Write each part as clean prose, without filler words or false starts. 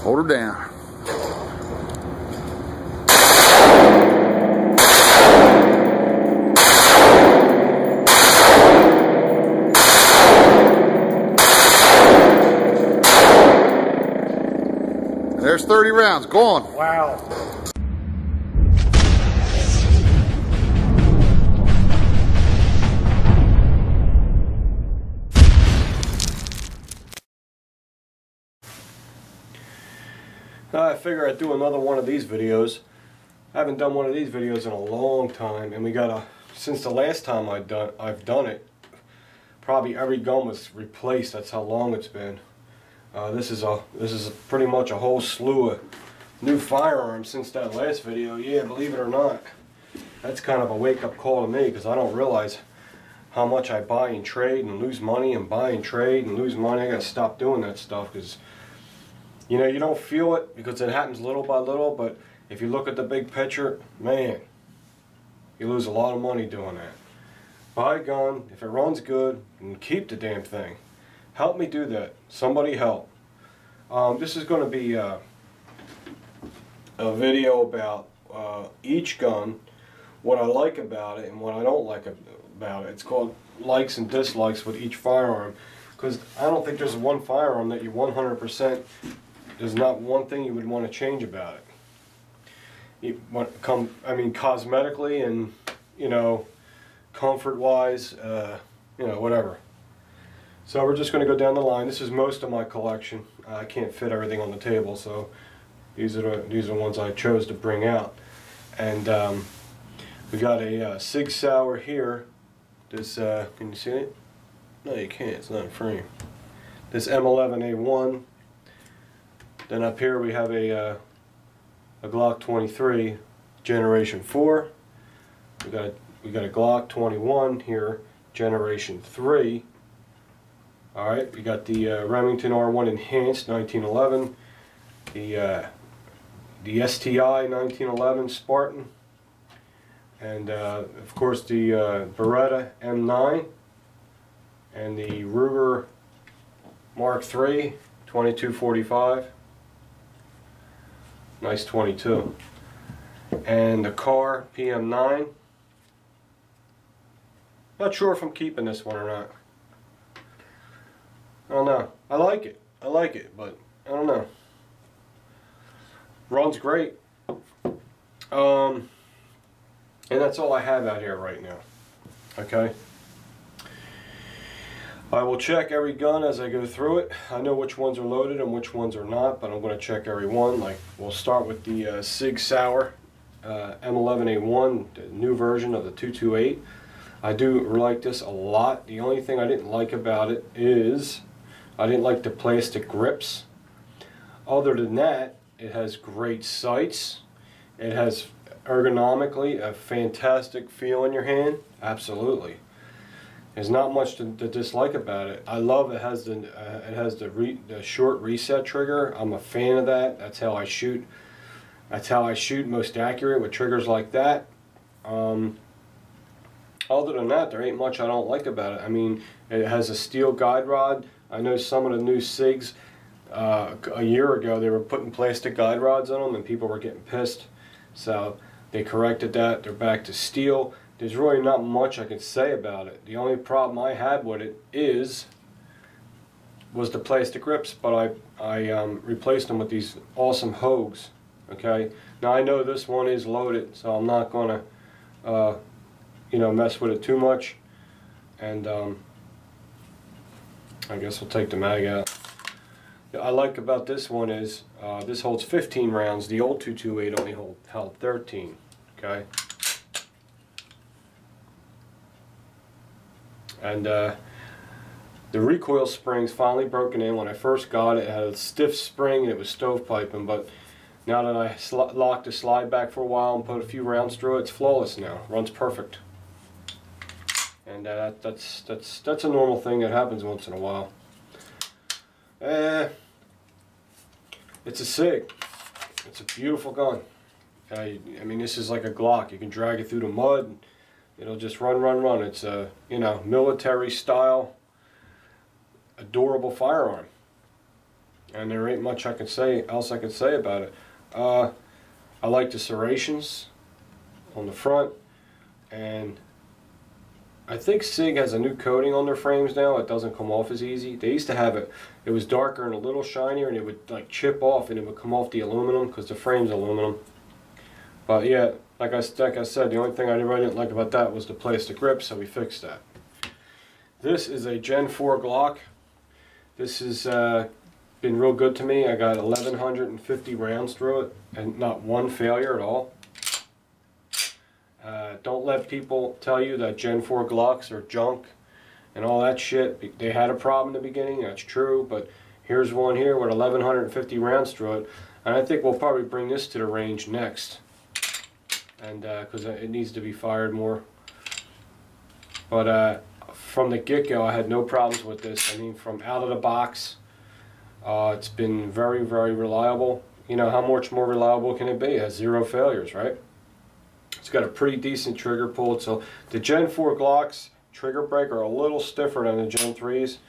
Hold her down. There's 30 rounds. Go on. Wow. I figure I'd do another one of these videos. I haven't done one of these videos in a long time, and we got since the last time I've done it, probably every gun was replaced. That's how long it's been. This is pretty much a whole slew of new firearms since that last video. Yeah, believe it or not, that's kind of a wake-up call to me, because I don't realize how much I buy and trade and lose money, and buy and trade and lose money. I gotta stop doing that stuff, because you know, you don't feel it because it happens little by little, but if you look at the big picture, man, you lose a lot of money doing that. Buy a gun, if it runs good, and keep the damn thing. Help me do that. Somebody help. This is going to be a video about each gun, what I like about it and what I don't like about it. It's called likes and dislikes with each firearm, because I don't think there's one firearm that you 100%, there's not one thing you would want to change about it. I mean, cosmetically and, you know, comfort-wise, you know, whatever. So we're just going to go down the line. This is most of my collection. I can't fit everything on the table, so these are the ones I chose to bring out. And we got a Sig Sauer here. This can you see it? No, you can't. It's not in frame. This M11A1. Then up here we have a Glock 23 Generation 4. We got a Glock 21 here, Generation 3. All right, we got the Remington R1 Enhanced 1911, the STI 1911 Spartan, and of course the Beretta M9, and the Ruger Mark III 2245. Nice 22. And the Car PM9. Not sure if I'm keeping this one or not. I don't know. I like it, but I don't know. Runs great. And that's all I have out here right now. Okay. I will check every gun as I go through it. I know which ones are loaded and which ones are not, but I'm going to check every one. Like, we'll start with the Sig Sauer M11A1, the new version of the 228. I do like this a lot. The only thing I didn't like about it is I didn't like the plastic grips. Other than that, it has great sights. It has ergonomically a fantastic feel in your hand. Absolutely. There's not much to dislike about it. I love it has the short reset trigger. I'm a fan of that. That's how I shoot. That's how I shoot most accurate with triggers like that. Other than that, there ain't much I don't like about it. I mean, it has a steel guide rod. I know some of the new SIGs a year ago, they were putting plastic guide rods on them and people were getting pissed. So they corrected that. They're back to steel. There's really not much I can say about it. The only problem I had with it was the plastic grips, but I replaced them with these awesome Hogues. Okay. Now I know this one is loaded, so I'm not gonna you know, mess with it too much. And I guess we'll take the mag out. What I like about this one is this holds 15 rounds. The old 228 only held 13. Okay. And the recoil spring's finally broken in. When I first got it, it had a stiff spring and it was stovepiping, but now that I locked the slide back for a while and put a few rounds through it, it's flawless now. Runs perfect. And that's a normal thing that happens once in a while. It's a SIG. It's a beautiful gun. I mean, this is like a Glock. You can drag it through the mud. It'll just run. It's a, you know, military style, adorable firearm. and there ain't much I could say about it. I like the serrations on the front, and I think SIG has a new coating on their frames now. It doesn't come off as easy. They used to have it, it was darker and a little shinier, and it would like chip off and it would come off the aluminum because the frame's aluminum. But yeah, like I said, the only thing I really didn't like about that was the plastic grip, so we fixed that. This is a Gen 4 Glock. This has been real good to me. I got 1,150 rounds through it and not one failure at all. Don't let people tell you that Gen 4 Glocks are junk and all that shit. They had a problem in the beginning, that's true, but here's one here with 1,150 rounds through it, and I think we'll probably bring this to the range next, and because it needs to be fired more. But from the get-go, I had no problems with this. I mean, from out of the box, it's been very, very reliable. You know, how much more reliable can it be? It has 0 failures, right? It's got a pretty decent trigger pull. So the Gen 4 Glocks trigger brake are a little stiffer than the Gen 3s.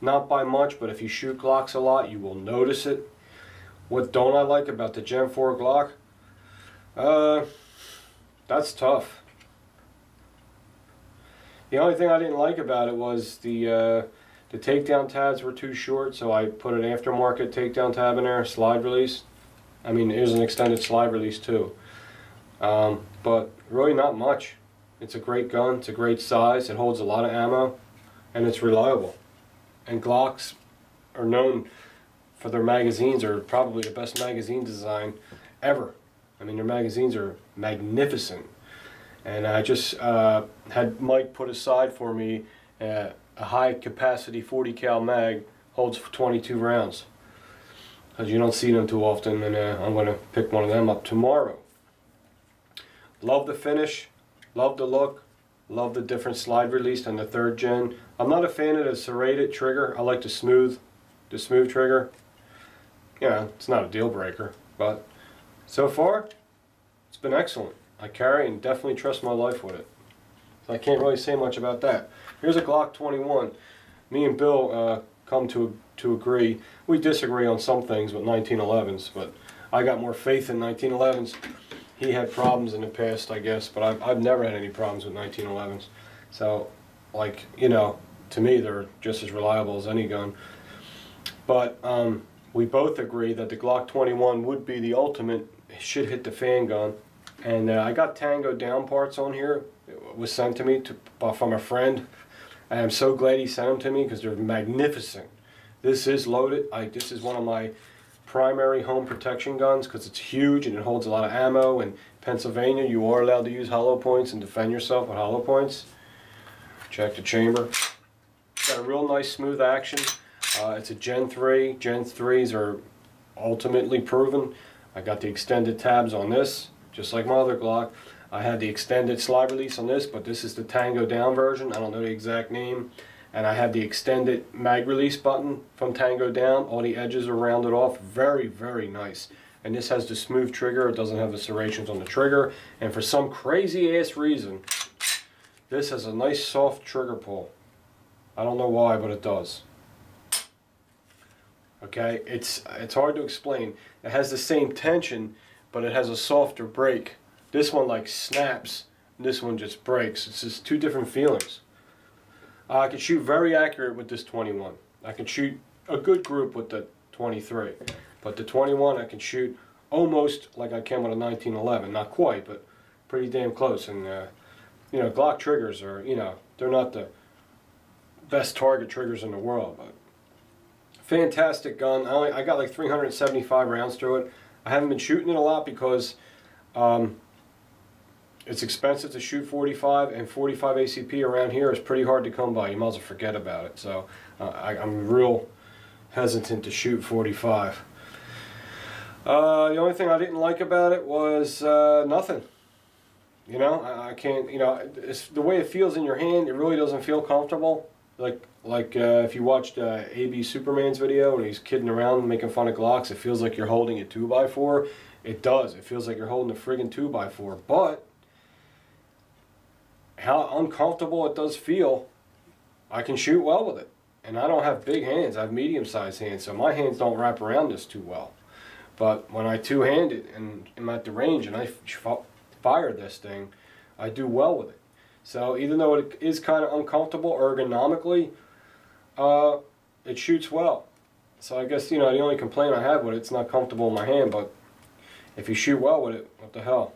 Not by much, but if you shoot Glocks a lot, you will notice it. What don't I like about the Gen 4 Glock? That's tough. The only thing I didn't like about it was the takedown tabs were too short, so I put an aftermarket takedown tab in there, slide release. I mean, there's an extended slide release too. But really not much. It's a great gun, it's a great size, it holds a lot of ammo, and it's reliable. And Glocks are known for their magazines, are probably the best magazine design ever. I mean, their magazines are magnificent. And I just had Mike put aside for me a high capacity 40 cal mag, holds 22 rounds. Because you don't see them too often, and I'm going to pick one of them up tomorrow. Love the finish, love the look, love the different slide release on the 3rd gen. I'm not a fan of the serrated trigger. I like the smooth trigger. Yeah, it's not a deal breaker, but so far it's been excellent. I carry and definitely trust my life with it. So I can't really say much about that. Here's a Glock 21. Me and Bill come to agree. We disagree on some things with 1911s, but I got more faith in 1911s. He had problems in the past, I guess, but I've never had any problems with 1911s. So, like, you know, to me they're just as reliable as any gun. But we both agree that the Glock 21 would be the ultimate shit hit the fan gun. And I got Tango down parts on here. It was sent to me from a friend. And I'm so glad he sent them to me because they're magnificent. This is loaded. This is one of my primary home protection guns because it's huge and it holds a lot of ammo. In Pennsylvania, you are allowed to use hollow points and defend yourself with hollow points. Check the chamber. Got a real nice smooth action. It's a Gen 3. Gen 3s are ultimately proven. I got the extended tabs on this, just like my other Glock. I had the extended slide release on this, but this is the Tango down version. I don't know the exact name. And I had the extended mag release button from Tango down. All the edges are rounded off. Very, very nice. And this has the smooth trigger. It doesn't have the serrations on the trigger. And for some crazy ass reason, this has a nice soft trigger pull. I don't know why, but it does. Okay, it's hard to explain. It has the same tension, but it has a softer break. This one like snaps, and this one just breaks. It's just two different feelings. I can shoot very accurate with this 21. I can shoot a good group with the 23. But the 21 I can shoot almost like I can with a 1911. Not quite, but pretty damn close. And you know, Glock triggers are, you know, they're not the best target triggers in the world, but fantastic gun. I got like 375 rounds through it. I haven't been shooting it a lot because it's expensive to shoot 45, and 45 ACP around here is pretty hard to come by. You might as well forget about it. So I'm real hesitant to shoot 45. The only thing I didn't like about it was nothing. You know, I can't, you know, it's the way it feels in your hand, it really doesn't feel comfortable. Like if you watched AB Superman's video and he's kidding around making fun of Glocks, it feels like you're holding a 2x4. It does. It feels like you're holding a friggin' 2x4. But how uncomfortable it does feel, I can shoot well with it. And I don't have big hands. I have medium-sized hands, so my hands don't wrap around this too well. But when I two-hand it and I'm at the range and I fire this thing, I do well with it. So even though it is kind of uncomfortable ergonomically, it shoots well. So I guess, you know, the only complaint I have with it, it's not comfortable in my hand, but if you shoot well with it, what the hell?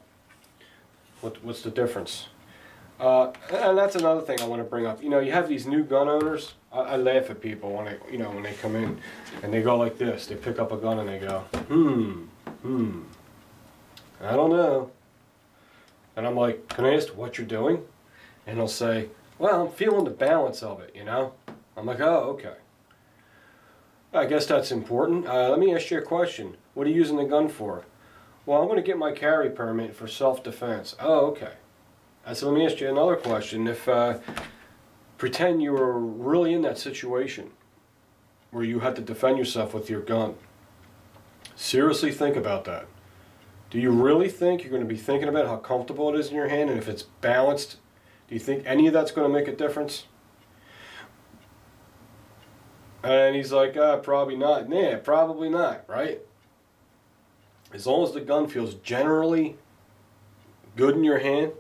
What's the difference? And that's another thing I want to bring up. You know, you have these new gun owners. I laugh at people when when they come in and they go like this. They pick up a gun and they go, I don't know. And I'm like, can I ask what you're doing? And he'll say, well, I'm feeling the balance of it, you know? I'm like, oh, okay. I guess that's important. Let me ask you a question. What are you using the gun for? Well, I'm going to get my carry permit for self-defense. Oh, okay. So let me ask you another question. If pretend you were really in that situation where you had to defend yourself with your gun. Seriously think about that. Do you really think you're going to be thinking about how comfortable it is in your hand, and if it's balanced, do you think any of that's going to make a difference? And he's like, probably not. Nah, probably not, right? As long as the gun feels generally good in your hand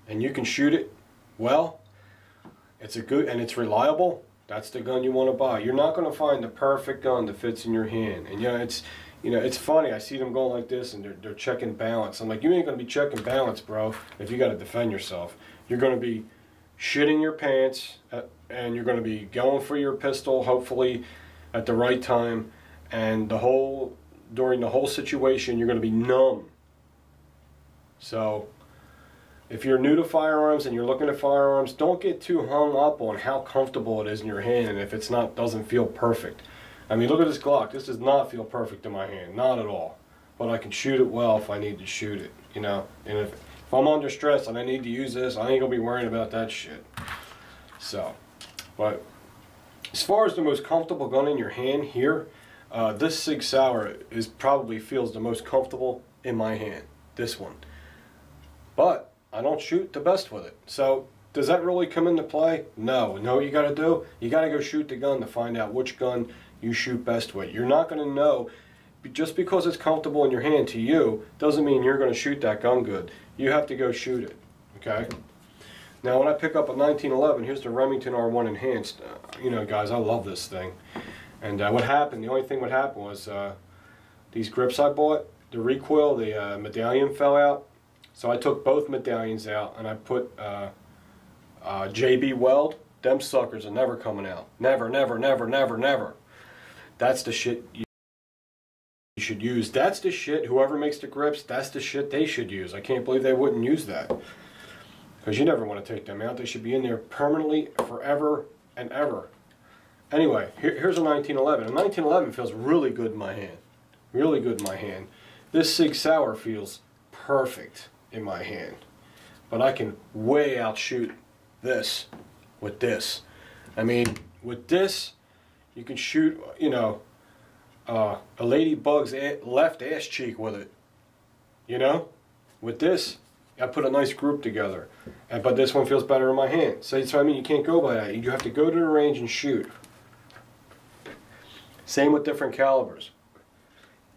and you can shoot it well, it's a good and it's reliable, that's the gun you want to buy. You're not going to find the perfect gun that fits in your hand. And it's funny, I see them going like this and they're checking balance. I'm like, you ain't going to be checking balance, bro, if you got to defend yourself. You're going to be shitting your pants and you're going to be going for your pistol, hopefully at the right time, and during the whole situation you're going to be numb. So if you're new to firearms and you're looking at firearms, don't get too hung up on how comfortable it is in your hand and if it's doesn't feel perfect. I mean, look at this Glock. This does not feel perfect in my hand, not at all. But I can shoot it well if I need to shoot it, you know. And if I'm under stress and I need to use this, I ain't gonna be worrying about that shit. So, but as far as the most comfortable gun in your hand here, this Sig Sauer probably feels the most comfortable in my hand. This one. But I don't shoot the best with it. So does that really come into play? No. You know what you got to do? You got to go shoot the gun to find out which gun you shoot best with. You're not going to know. Just because it's comfortable in your hand to you doesn't mean you're going to shoot that gun good. You have to go shoot it. Okay? Now when I pick up a 1911, here's the Remington R1 Enhanced. You know, guys, I love this thing. And what happened, the only thing what happened was these grips I bought, the recoil, the medallion fell out. So I took both medallions out and I put JB Weld. Them suckers are never coming out. Never, never, never, never, never. That's the shit you should use. That's the shit, whoever makes the grips, that's the shit they should use. I can't believe they wouldn't use that. Because you never want to take them out. They should be in there permanently, forever and ever. Anyway, here's a 1911. A 1911 feels really good in my hand. Really good in my hand. This Sig Sauer feels perfect in my hand. But I can way outshoot this with this. I mean, with this, you can shoot, you know, a ladybug's left ass cheek with it. You know? With this, I put a nice group together. But this one feels better in my hand. So I mean, you can't go by that. You have to go to the range and shoot. Same with different calibers.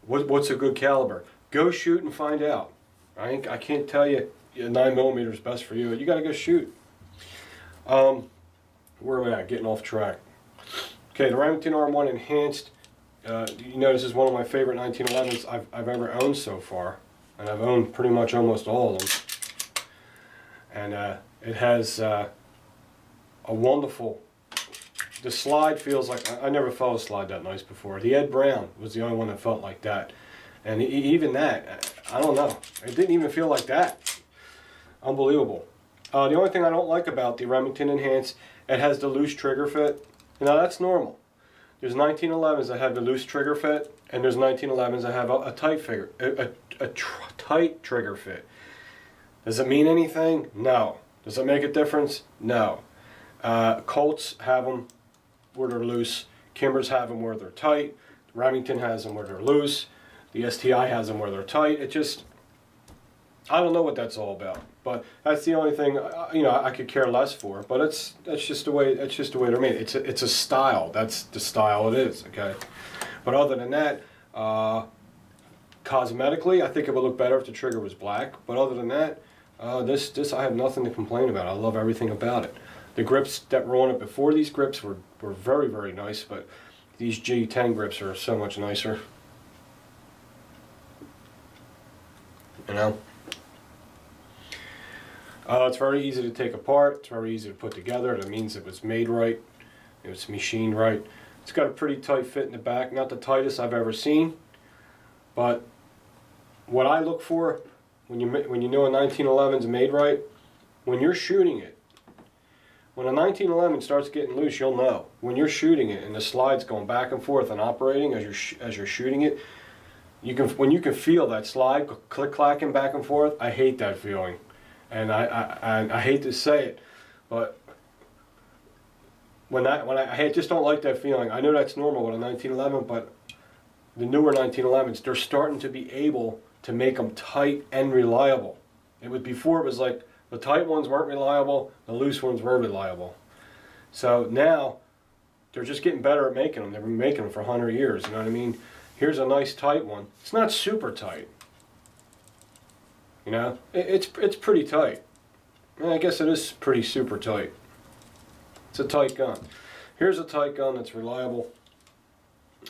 What's a good caliber? Go shoot and find out. I can't tell you 9mm is best for you. You got to go shoot. Where am I at? Getting off track. Okay, the Remington R1 Enhanced. You know, this is one of my favorite 1911s I've ever owned so far. And I've owned pretty much almost all of them. And it has a wonderful... The slide feels like... I never felt a slide that nice before. The Ed Brown was the only one that felt like that. And even that, I don't know. It didn't even feel like that. Unbelievable. The only thing I don't like about the Remington Enhanced, it has the loose trigger fit. Now that's normal. There's 1911s that have the loose trigger fit, and there's 1911s that have a tight trigger fit. Does it mean anything? No. Does it make a difference? No. Colts have them where they're loose. Kimbers have them where they're tight. Remington has them where they're loose. The STI has them where they're tight. It just, I don't know what that's all about. But that's the only thing I could care less for. But that's just the way they're made. It's a style. That's the style it is. Okay. But other than that, cosmetically, I think it would look better if the trigger was black. But other than that, this I have nothing to complain about. I love everything about it. The grips that were on it before, these grips were very, very nice. But these G10 grips are so much nicer. You know. It's very easy to take apart. It's very easy to put together. That means it was made right. It was machined right. It's got a pretty tight fit in the back. Not the tightest I've ever seen. But what I look for when you know a 1911 is made right, when you're shooting it, when a 1911 starts getting loose, you'll know. When you're shooting it and the slide's going back and forth and operating as you're shooting it, when you can feel that slide click-clacking back and forth, I hate that feeling. And I hate to say it, but I just don't like that feeling. I know that's normal with a 1911, but the newer 1911s, they're starting to be able to make them tight and reliable. Before it was like the tight ones weren't reliable, the loose ones were reliable. So now they're just getting better at making them. They've been making them for 100 years. You know what I mean? Here's a nice tight one. It's not super tight. You know, it's pretty tight. I guess it is pretty super tight. It's a tight gun. Here's a tight gun that's reliable.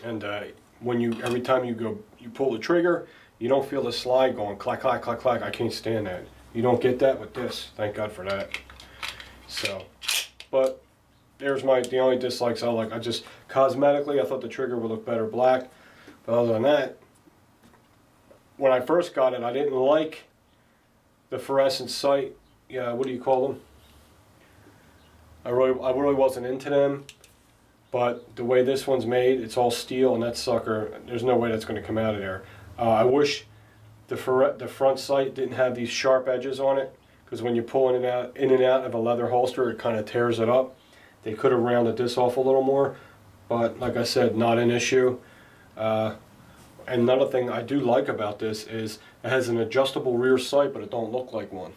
And every time you pull the trigger, you don't feel the slide going clack, clack, clack, clack. I can't stand that. You don't get that with this. Thank God for that. So, but there's the only dislikes I like. Cosmetically, I thought the trigger would look better black. But other than that, when I first got it, I didn't like the fluorescent sight. Yeah, what do you call them? I really wasn't into them. But the way this one's made, it's all steel, and that sucker, there's no way that's going to come out of there. I wish the front sight didn't have these sharp edges on it, because when you're pulling it in and out of a leather holster, it kind of tears it up. They could have rounded this off a little more, but like I said, not an issue. And another thing I do like about this is it has an adjustable rear sight, but it don't look like one.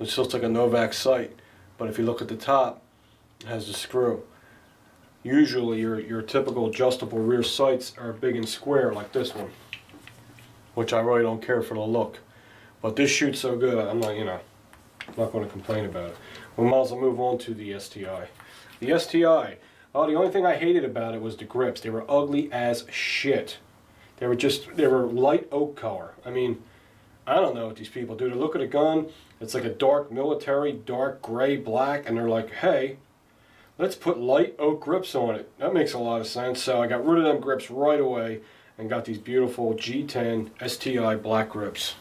It just looks like a Novak sight, but if you look at the top, it has the screw. Usually your typical adjustable rear sights are big and square like this one, which I really don't care for the look. But this shoots so good, I'm not going to complain about it. We might as well move on to the STI. The STI, the only thing I hated about it was the grips. They were ugly as shit. They were light oak color. I mean, I don't know what these people do. They look at a gun, it's like a dark military, dark gray, black, and they're like, hey, let's put light oak grips on it. That makes a lot of sense. So I got rid of them grips right away and got these beautiful G10 STI black grips.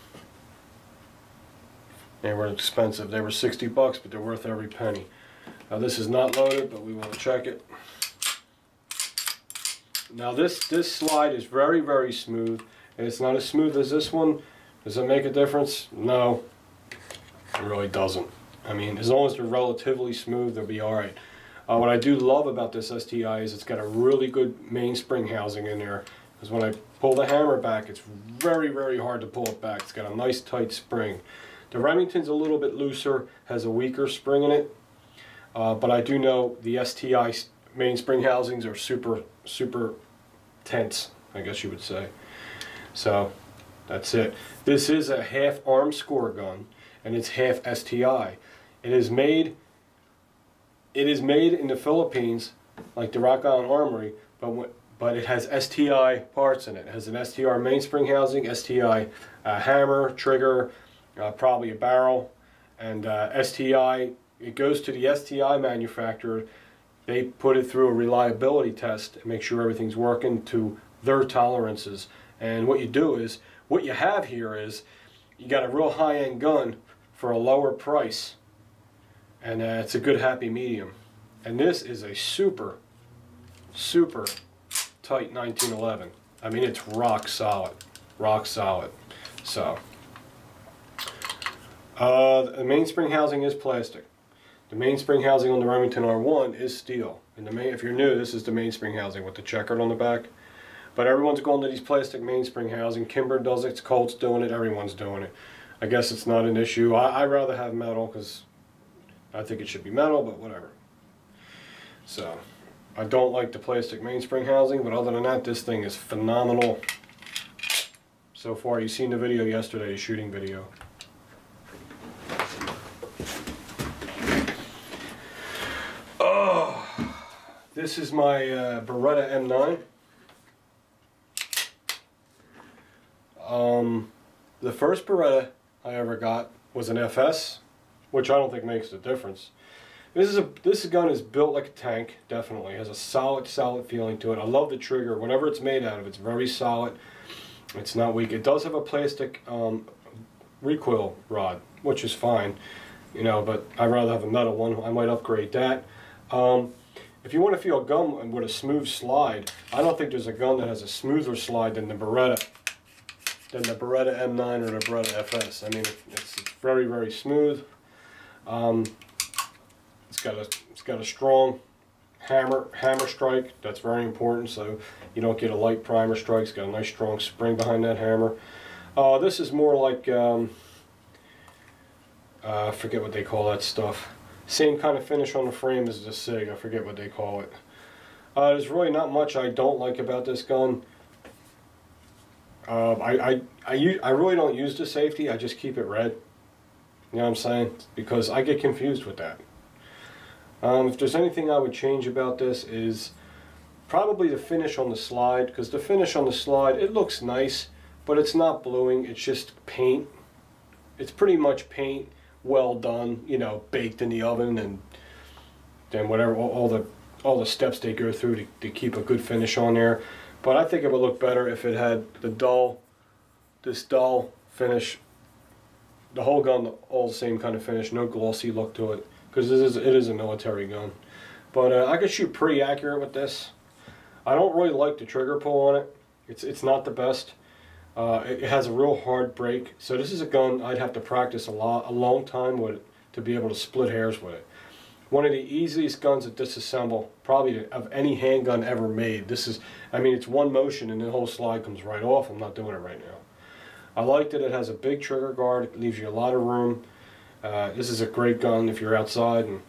They were expensive. They were 60 bucks, but they're worth every penny. Now this is not loaded, but we want to check it. Now this slide is very, very smooth, and it's not as smooth as this one. Does it make a difference? No, it really doesn't. I mean, as long as they're relatively smooth, they'll be alright. What I do love about this STI is it's got a really good mainspring housing in there. Because when I pull the hammer back, it's very, very hard to pull it back. It's got a nice tight spring. The Remington's a little bit looser, has a weaker spring in it. But I do know the STI mainspring housings are super, super tense, I guess you would say. So, that's it. This is a half arm score gun, and it's half STI. It is made in the Philippines, like the Rock Island Armory, but it has STI parts in it. It has an STI mainspring housing, STI hammer, trigger, probably a barrel, and STI. It goes to the STI manufacturer. They put it through a reliability test and make sure everything's working to their tolerances. And what you have here is you got a real high-end gun for a lower price. And it's a good happy medium. And this is a super, super tight 1911. I mean, it's rock solid. Rock solid. So, the mainspring housing is plastic. The mainspring housing on the Remington R1 is steel. And if you're new, this is the mainspring housing with the checkered on the back. But everyone's going to these plastic mainspring housing. Kimber does it, Colt's doing it, everyone's doing it. I guess it's not an issue. I rather have metal because I think it should be metal, but whatever. So, I don't like the plastic mainspring housing, but other than that, this thing is phenomenal. So far, you've seen the video yesterday, the shooting video. Oh, this is my Beretta M9. The first Beretta I ever got was an FS, which I don't think makes a difference. This gun is built like a tank, definitely. It has a solid feeling to it. I love the trigger. Whatever it's made out of, it's very solid. It's not weak. It does have a plastic recoil rod, which is fine, you know, but I'd rather have a metal one. I might upgrade that. If you want to feel a gun with a smooth slide, I don't think there's a gun that has a smoother slide than the Beretta M9 or the Beretta FS. I mean, it's very, very smooth. It's got a strong hammer strike. That's very important, so you don't get a light primer strike. It's got a nice strong spring behind that hammer. This is more like I forget what they call that stuff. Same kind of finish on the frame as the SIG. I forget what they call it. There's really not much I don't like about this gun. I really don't use the safety. I just keep it red. You know what I'm saying? Because I get confused with that. If there's anything I would change about this is probably the finish on the slide, because the finish on the slide, it looks nice, but it's not bluing, it's just paint. It's pretty much paint, well done, you know, baked in the oven, and then whatever, all the steps they go through to keep a good finish on there. But I think it would look better if it had this dull finish, the whole gun all the same kind of finish, no glossy look to it, because it is a military gun. But I could shoot pretty accurate with this. I don't really like the trigger pull on it. It's not the best. It has a real hard break, so this is a gun I'd have to practice a long time with it to be able to split hairs with it. One of the easiest guns to disassemble, probably of any handgun ever made. This is, I mean, it's one motion and the whole slide comes right off. I'm not doing it right now. I like that it has a big trigger guard. It leaves you a lot of room. This is a great gun if you're outside, and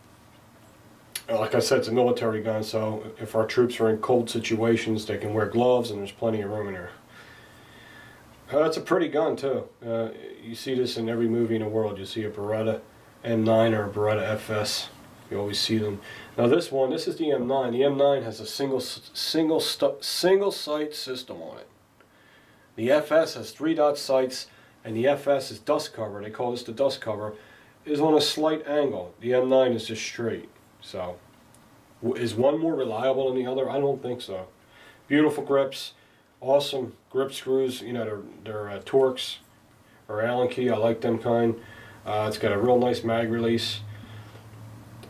like I said, it's a military gun, so if our troops are in cold situations, they can wear gloves and there's plenty of room in there. It's a pretty gun too. You see this in every movie in the world. You see a Beretta M9 or a Beretta FS. You always see them. Now this is the M9. The M9 has a single sight system on it. The FS has 3-dot sights, and the FS is dust cover. They call this the dust cover. Is on a slight angle. The M9 is just straight. So, is one more reliable than the other? I don't think so. Beautiful grips, awesome grip screws. You know, they're Torx or Allen key. I like them kind. It's got a real nice mag release.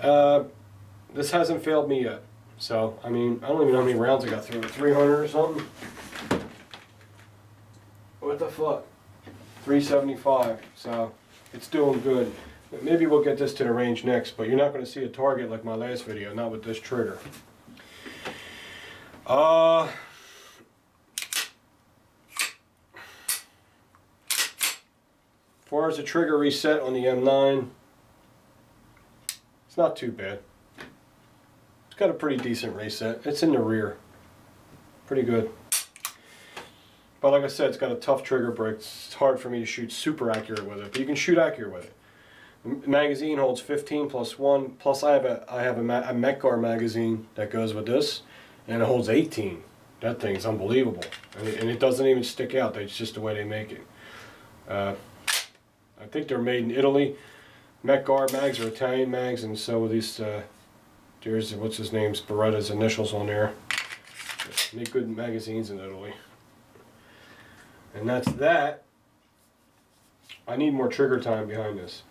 This hasn't failed me yet. So, I mean, I don't even know how many rounds I got through it. 300 or something? What the fuck? 375. So, it's doing good. Maybe we'll get this to the range next, but you're not going to see a target like my last video, not with this trigger. As far as the trigger reset on the M9, it's not too bad. It's got a pretty decent reset. It's in the rear. Pretty good. But like I said, it's got a tough trigger break. It's hard for me to shoot super accurate with it, but you can shoot accurate with it. The magazine holds 15 plus 1, plus I have a Mec-Gar magazine that goes with this, and it holds 18. That thing's unbelievable, and it doesn't even stick out. It's just the way they make it. I think they're made in Italy. Mec-Gar mags are Italian mags, and so these there's what's his name's Beretta's initials on there. They make good magazines in Italy. And that's that. I need more trigger time behind this.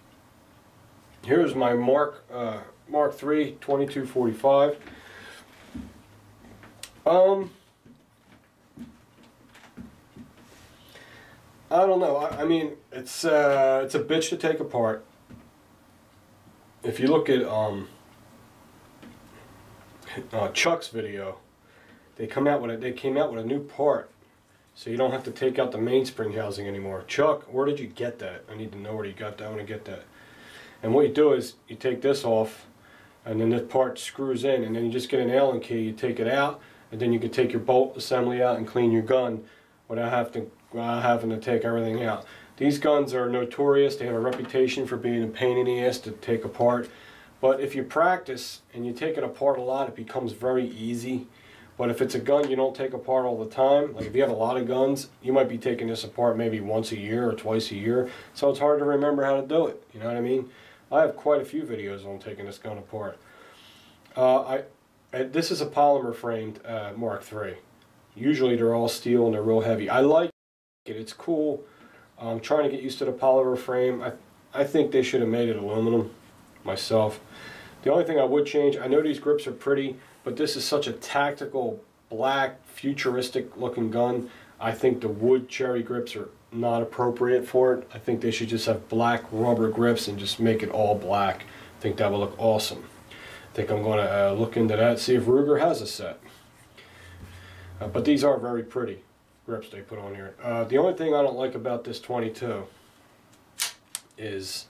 Here's my Mark III 2245. I don't know. I mean, it's a bitch to take apart. If you look at Chuck's video, they came out with a new part. So you don't have to take out the mainspring housing anymore. Chuck, where did you get that? I need to know where you got that. I want to get that. And what you do is you take this off, and then this part screws in, and then you just get an Allen key, you take it out, and then you can take your bolt assembly out and clean your gun without having to take everything out. These guns are notorious. They have a reputation for being a pain in the ass to take apart. But if you practice and you take it apart a lot, it becomes very easy. But if it's a gun you don't take apart all the time, like if you have a lot of guns, you might be taking this apart maybe once a year or twice a year. So it's hard to remember how to do it. You know what I mean? I have quite a few videos on taking this gun apart. This is a polymer framed Mark III. Usually they're all steel and they're real heavy. I like it. It's cool. I'm trying to get used to the polymer frame. I think they should have made it aluminum myself. The only thing I would change, I know these grips are pretty, but this is such a tactical, black, futuristic looking gun. I think the wood cherry grips are not appropriate for it. I think they should just have black rubber grips and just make it all black. I think that would look awesome. I think I'm going to look into that, see if Ruger has a set. But these are very pretty grips they put on here. The only thing I don't like about this 22 is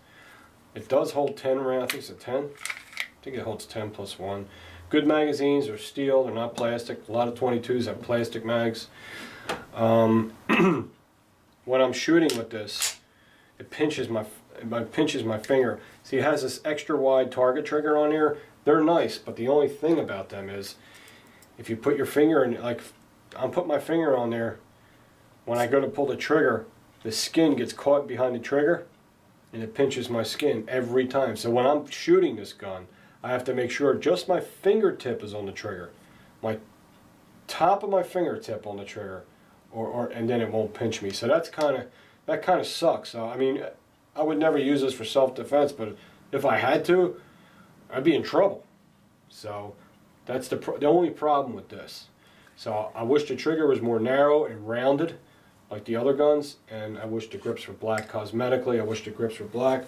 it does hold 10 rounds. I think it's a 10. I think it holds 10 plus 1. Good magazines are steel, they're not plastic. A lot of 22s have plastic mags. When I'm shooting with this, it pinches my finger. See, it has this extra wide target trigger on here. They're nice, but the only thing about them is if you put your finger in, like I'm putting my finger on there, when I go to pull the trigger, the skin gets caught behind the trigger and it pinches my skin every time. So when I'm shooting this gun, I have to make sure just my fingertip is on the trigger. My top of my fingertip on the trigger, and then it won't pinch me. So that kind of sucks. I mean, I would never use this for self-defense, but if I had to, I'd be in trouble. So that's the only problem with this. So I wish the trigger was more narrow and rounded like the other guns, and I wish the grips were black cosmetically. I wish the grips were black.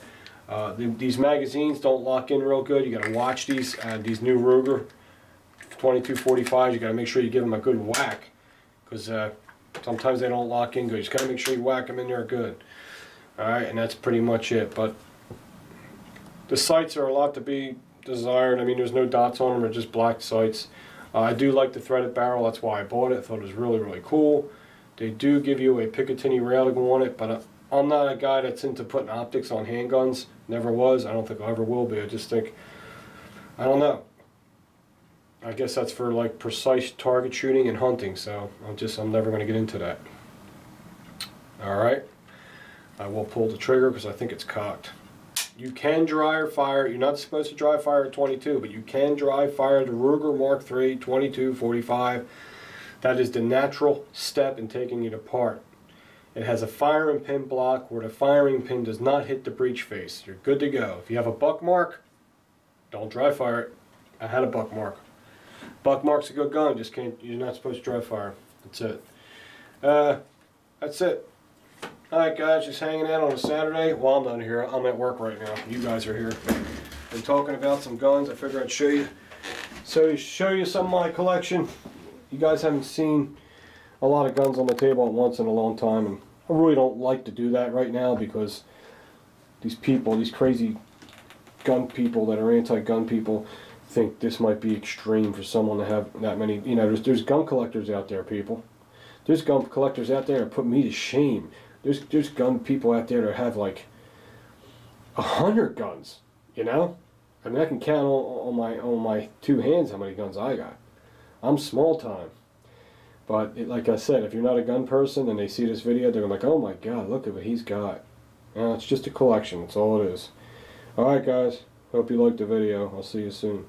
These magazines don't lock in real good. You got to watch these new Ruger 2245s. You got to make sure you give them a good whack, because sometimes they don't lock in good. You just got to make sure you whack them in there good. All right, and that's pretty much it. But the sights are a lot to be desired. I mean, there's no dots on them; they're just black sights. I do like the threaded barrel. That's why I bought it. I thought it was really, really cool. They do give you a Picatinny rail to go on it, but I'm not a guy that's into putting optics on handguns. Never was. I don't think I ever will be. I just think, I don't know. I guess that's for like precise target shooting and hunting, so I'm never going to get into that. Alright. I will pull the trigger because I think it's cocked. You can dry fire. You're not supposed to dry fire at 22, but you can dry fire the Ruger Mark III 22-45. That is the natural step in taking it apart. It has a firing pin block where the firing pin does not hit the breech face. You're good to go. If you have a buck mark, don't dry fire it. I had a buck mark. Buck mark's a good gun, just can't. You're not supposed to dry fire. That's it. That's it. Alright guys, just hanging out on a Saturday. Well, I'm not here. I'm at work right now. You guys are here. Been talking about some guns. I figured I'd show you. So show you some of my collection. You guys haven't seen a lot of guns on the table at once in a long time, and I really don't like to do that right now because these people, these crazy gun people that are anti-gun people, think this might be extreme for someone to have that many. You know, there's gun collectors out there, people. There's gun collectors out there that put me to shame. There's gun people out there that have like 100 guns. You know, I mean, I can count on my two hands how many guns I got. I'm small time. But like I said, if you're not a gun person and they see this video, they're like, oh my god, look at what he's got. It's just a collection. That's all it is. Alright guys, hope you liked the video. I'll see you soon.